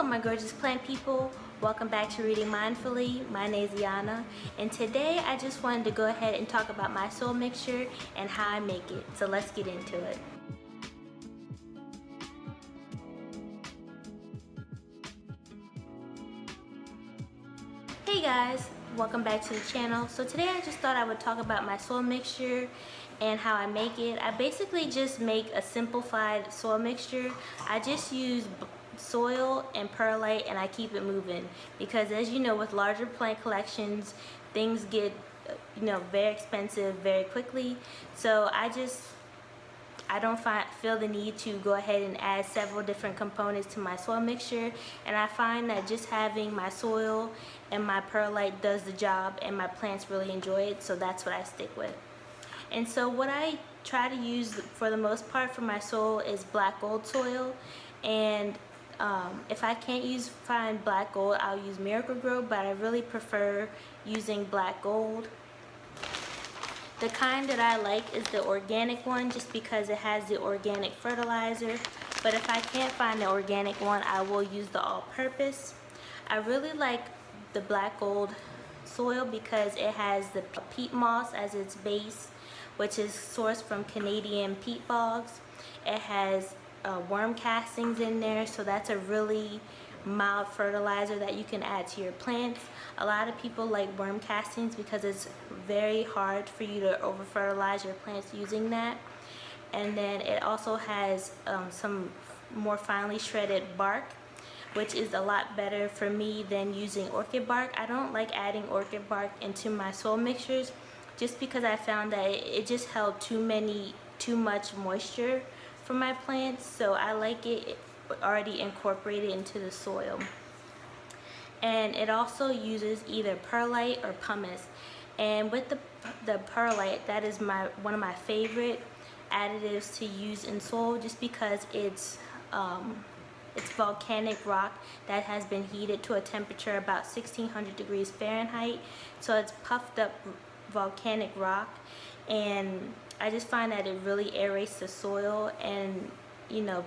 Hello my gorgeous plant people, welcome back to Reading Mindfully. My name is Yana, and today I just wanted to go ahead and talk about my soil mixture and how I make it. So let's get into it. Hey guys, welcome back to the channel. So today I just thought I would talk about my soil mixture and how I make it. I basically just make a simplified soil mixture. I just use soil and perlite and I keep it moving, because as you know, with larger plant collections, things get very expensive very quickly. So I don't feel the need to go ahead and add several different components to my soil mixture, and I find that just having my soil and my perlite does the job, and my plants really enjoy it, so that's what I stick with. And so what I try to use for the most part for my soil is black gold soil, and if I can't find black gold, I'll use Miracle-Gro, but I really prefer using black gold. The kind that I like is the organic one, just because it has the organic fertilizer. But if I can't find the organic one, I will use the all-purpose. I really like the black gold soil because it has the peat moss as its base, which is sourced from Canadian peat bogs. It has worm castings in there, so that's a really mild fertilizer that you can add to your plants. A lot of people like worm castings because it's very hard for you to over fertilize your plants using that. And then it also has some more finely shredded bark, which is a lot better for me than using orchid bark. I don't like adding orchid bark into my soil mixtures just because I found that it just held too much moisture for my plants, so I like it already incorporated into the soil. And it also uses either perlite or pumice. And with the perlite, that is one of my favorite additives to use in soil, just because it's volcanic rock that has been heated to a temperature about 1600 degrees Fahrenheit. So it's puffed up volcanic rock, and I just find that it really aerates the soil and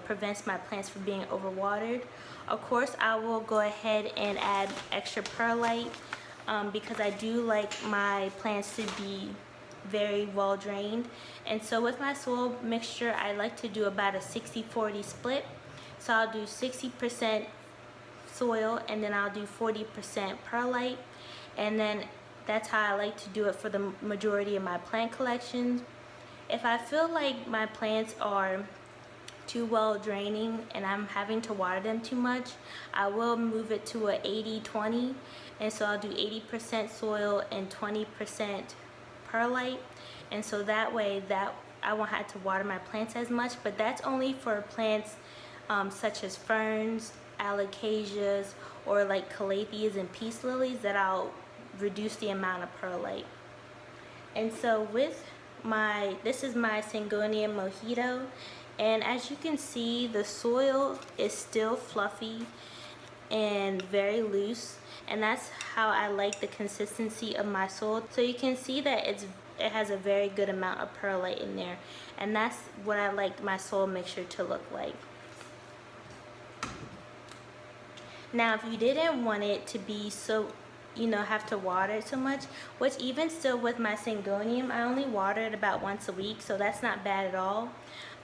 prevents my plants from being overwatered. Of course, I will go ahead and add extra perlite because I do like my plants to be very well drained. And so with my soil mixture, I like to do about a 60-40 split. So I'll do 60% soil and then I'll do 40% perlite, and then that's how I like to do it for the majority of my plant collections. If I feel like my plants are too well draining and I'm having to water them too much, I will move it to a 80-20, and so I'll do 80% soil and 20% perlite, and so that way I won't have to water my plants as much. But that's only for plants such as ferns, alocasias, or like calatheas and peace lilies, that I'll reduce the amount of perlite. And so with this is my Syngonium mojito, and as you can see, the soil is still fluffy and very loose, and that's how I like the consistency of my soil. So you can see that it has a very good amount of perlite in there, and that's what I like my soil mixture to look like. Now if you didn't want it to be so have to water it so much, which even still with my Syngonium, I only water it about once a week, so that's not bad at all.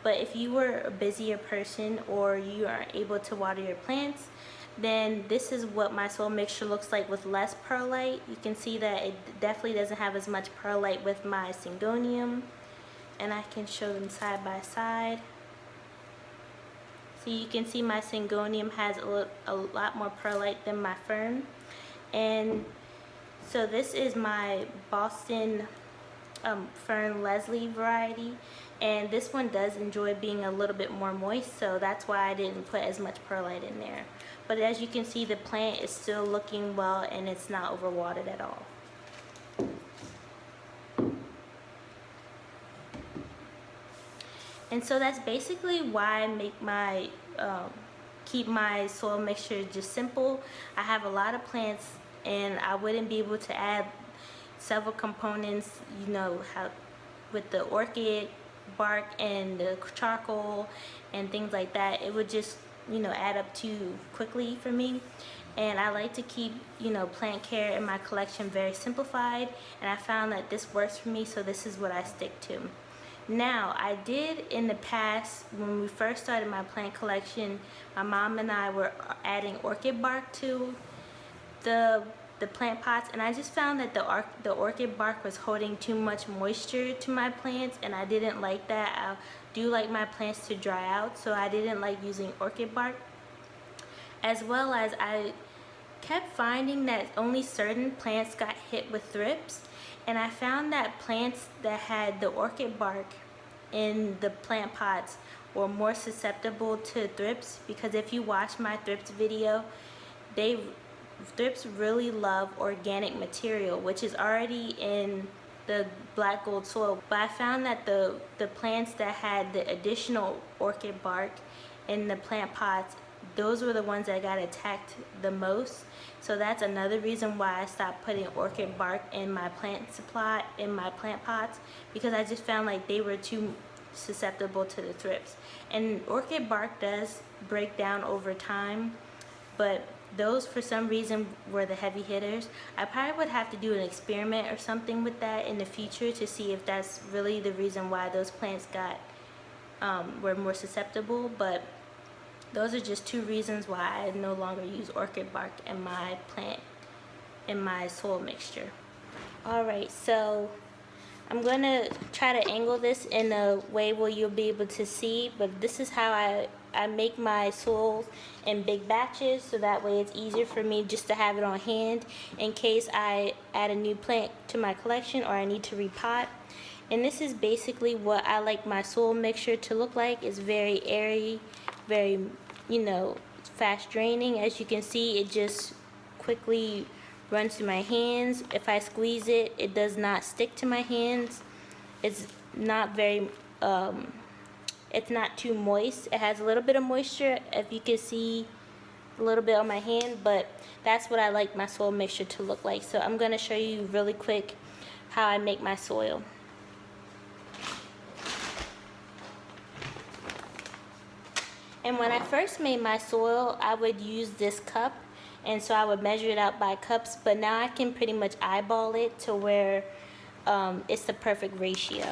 But if you were a busier person or you aren't able to water your plants, then this is what my soil mixture looks like with less perlite. You can see that it definitely doesn't have as much perlite with my Syngonium, and I can show them side by side. So you can see my Syngonium has a lot more perlite than my fern. And so this is my Boston Fern Leslie variety, and this one does enjoy being a little bit more moist, so that's why I didn't put as much perlite in there. But as you can see, the plant is still looking well and it's not overwatered at all. And so that's basically why I make keep my soil mixture just simple. I have a lot of plants and I wouldn't be able to add several components, with the orchid bark and the charcoal and things like that. It would just add up too quickly for me. And I like to keep, plant care in my collection very simplified, and I found that this works for me, so this is what I stick to. Now, I did in the past, when we first started my plant collection, my mom and I were adding orchid bark to the plant pots, and I just found that the orchid bark was holding too much moisture to my plants, and I didn't like that. I do like my plants to dry out, so I didn't like using orchid bark. As well as I kept finding that only certain plants got hit with thrips, and I found that plants that had the orchid bark in the plant pots were more susceptible to thrips, because if you watch my thrips video, thrips really love organic material, which is already in the black gold soil. But I found that the plants that had the additional orchid bark in the plant pots, those were the ones that got attacked the most. So that's another reason why I stopped putting orchid bark in my plant pots, because I just found like they were too susceptible to the thrips. And orchid bark does break down over time, but those for some reason were the heavy hitters. I probably would have to do an experiment or something with that in the future to see if that's really the reason why those plants were more susceptible. But those are just two reasons why I no longer use orchid bark in my soil mixture. Alright, so I'm gonna try to angle this in a way where you'll be able to see, but this is how I make my soil in big batches, so that way it's easier for me just to have it on hand in case I add a new plant to my collection or I need to repot. And this is basically what I like my soil mixture to look like. It's very airy, very, fast draining. As you can see, it just quickly runs through my hands. If I squeeze it, it does not stick to my hands. It's not very, it's not too moist. It has a little bit of moisture, if you can see a little bit on my hand, but that's what I like my soil mixture to look like. So I'm gonna show you really quick how I make my soil. And when I first made my soil, I would use this cup, and so I would measure it out by cups, but now I can pretty much eyeball it to where it's the perfect ratio.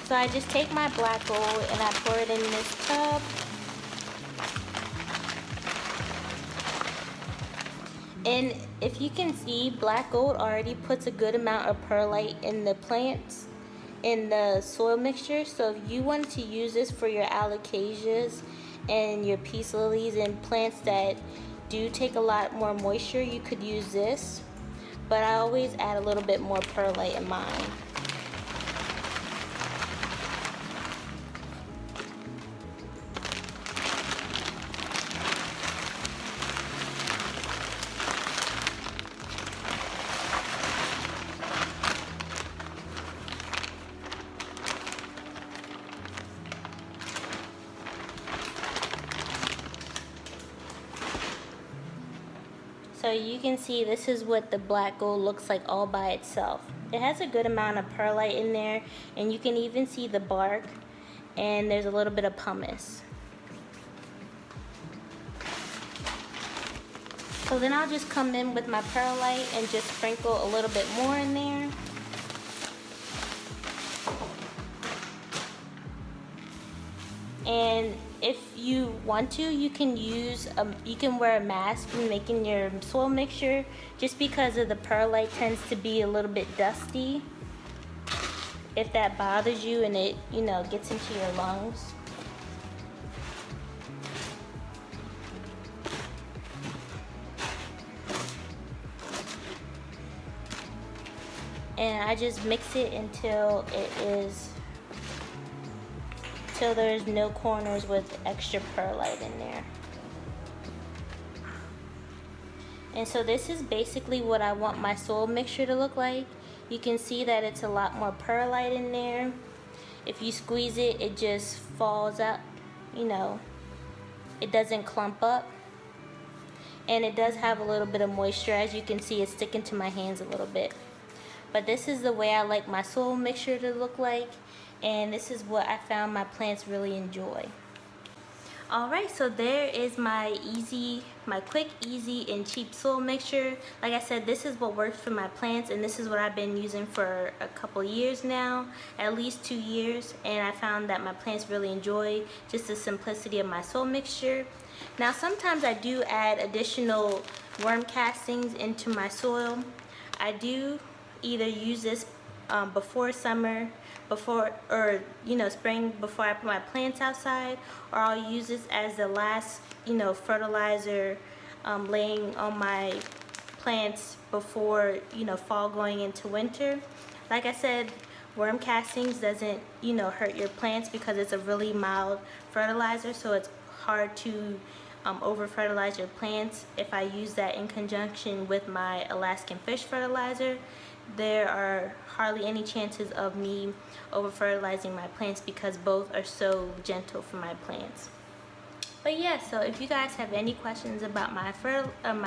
So I just take my black gold and I pour it in this tub. And if you can see, black gold already puts a good amount of perlite in the plants, in the soil mixture. So if you wanted to use this for your alocasias and your peace lilies and plants that do take a lot more moisture, you could use this, but I always add a little bit more perlite in mine. So you can see this is what the black gold looks like all by itself. It has a good amount of perlite in there, and you can even see the bark, and there's a little bit of pumice. So then I'll just come in with my perlite and just sprinkle a little bit more in there. And if you want to, you can wear a mask when making your soil mixture, just because of the perlite tends to be a little bit dusty. If that bothers you and it, gets into your lungs. And I just mix it until there's no corners with extra perlite in there. And so this is basically what I want my soil mixture to look like. You can see that it's a lot more perlite in there. If you squeeze it, it just falls out, it doesn't clump up. And it does have a little bit of moisture. As you can see, it's sticking to my hands a little bit. But this is the way I like my soil mixture to look like. and this is what I found my plants really enjoy. Alright, so there is my quick, easy, and cheap soil mixture. Like I said, this is what works for my plants, and this is what I've been using for a couple years now, at least 2 years, and I found that my plants really enjoy just the simplicity of my soil mixture. Now sometimes I do add additional worm castings into my soil. I do either use this before summer, spring, before I put my plants outside, or I'll use this as the last fertilizer laying on my plants before fall going into winter. Like I said, worm castings doesn't hurt your plants because it's a really mild fertilizer, so it's hard to over fertilize your plants. If I use that in conjunction with my Alaskan fish fertilizer, there are hardly any chances of me over fertilizing my plants because both are so gentle for my plants. But yeah, so if you guys have any questions about my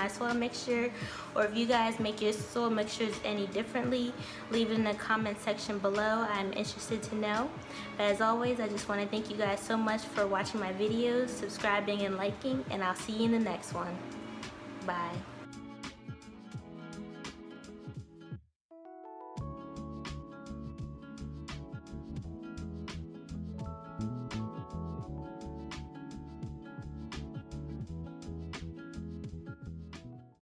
soil mixture, or if you guys make your soil mixtures any differently, leave it in the comment section below. I'm interested to know. But as always, I just want to thank you guys so much for watching my videos, subscribing and liking, and I'll see you in the next one. Bye.